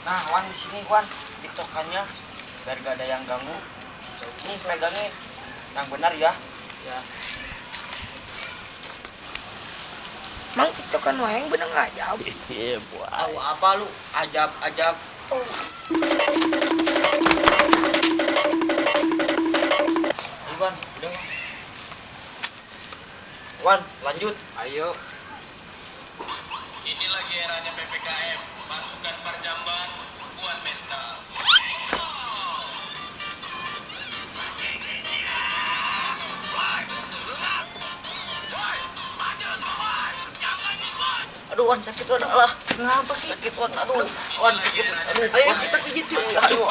Nah, Wan di sini Wan, tiktokannya biar gak ada yang ganggu. Nih pegangin, yang benar ya. Ya. Mang tiktokan wae yang bener ngajab. Iya, Tahu apa lu? Ajab. Ayo Wan, udah Wan, lanjut. Ayo. Ini lagi eranya PPKM, pasukan Parjamban kuat mental. Aduh Wan, sakit Wan, alah. Kenapa sih? Sakit Wan, aduh. Wan, sakit. Aduh, ayo kita pijit yuk. Aduh.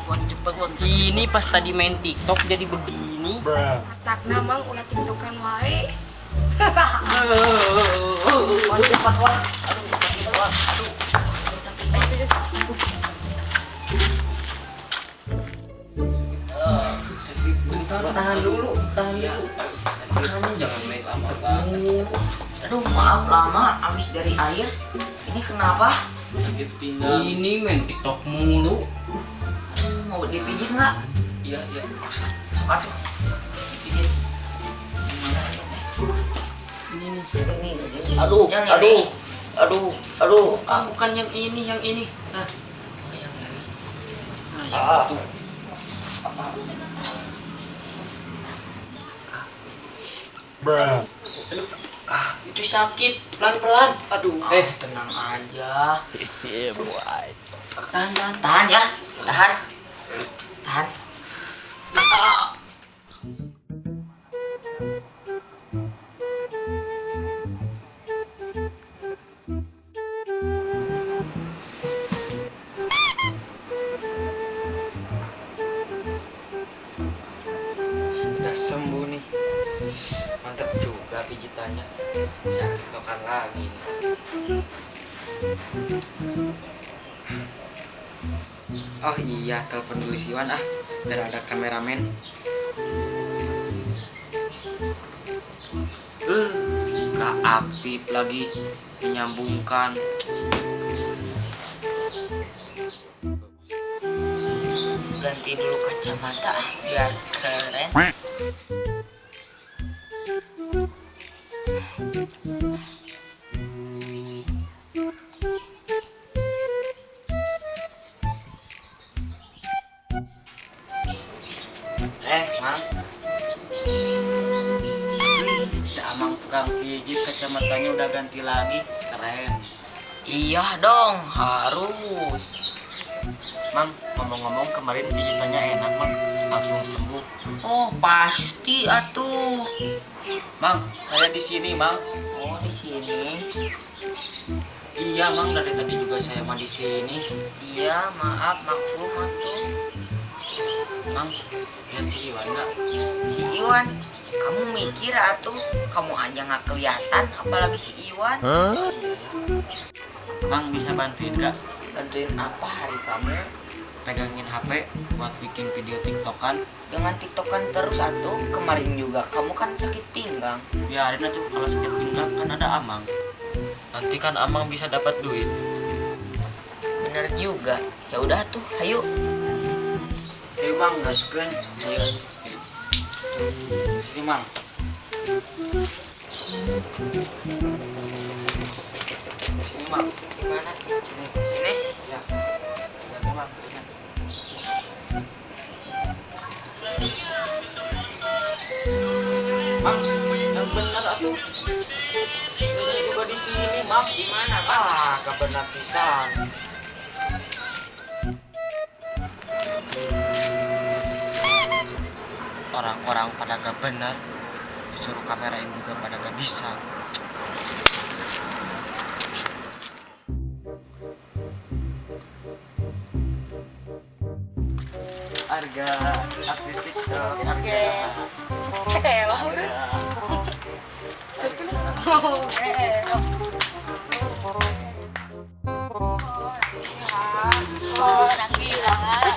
Wan, cepet Wan. Ini pas tadi main TikTok jadi begini. Takna mang ulah tiktokan wae. Wan, cepat Wan. Aduh, sakit Wan. Aduh. Tahan dulu. Makanya jangan main lama banget. Aduh maaf lama habis dari air. Ini kenapa? Sakit pinggang. Ini main TikTok mulu. Mau dipijit nggak? Iya. Apa tuh? Dipijit. Ini nih. Ini. Aduh, Yang aduh. ini. Aduh. Bukan yang ini. Nah, Oh, yang ini. yang itu. Itu sakit, pelan-pelan. Aduh. Tenang aja. Iya, boy. Tahan ya. Tahan. Udah sembuh nih. Mantap juga pijitannya. Bisa tiktokan lagi nih. Oh iya, telepon dulu si Wan ah. Biar ada kameramen. Gak aktif lagi. Menyambungkan. Ganti dulu kacamata biar keren. Mang. Si Amang tukang pijit kacamatanya udah ganti lagi. Keren. Iya dong, harus. Mang, ngomong-ngomong kemarin pijitannya enak, Mang. Langsung sembuh. Oh pasti atuh. Mang, saya di sini, Mang. Oh di sini. Iya, Mang, dari tadi juga saya mah di sini. Iya maaf maklum atuh. Mang, lihat si Iwan nggak? Si Iwan, kamu mikir atuh, kamu aja nggak kelihatan, apalagi si Iwan. Mang, bisa bantuin nggak? Bantuin apa hari kamu? Pegangin HP buat bikin video tiktokan. Jangan tiktokan terus atuh, kemarin juga kamu kan sakit pinggang. Biarin aja kalau sakit pinggang kan ada Amang. Nanti kan Amang bisa dapat duit. Bener juga. Ya udah tuh, ayo. Ayo Mang, gaskeun. Ayo. Sini Mang. Sini Mang. Gimana? Sini. Ya. Sini Mang. Sini. Mang, yang benar atuh. Saya juga di sini, Mang. Di mana, Bang? Gak benar pisan. Orang-orang pada gak benar, disuruh kamerain juga pada gak bisa. Harga artis TikTok, harga.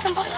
Tempat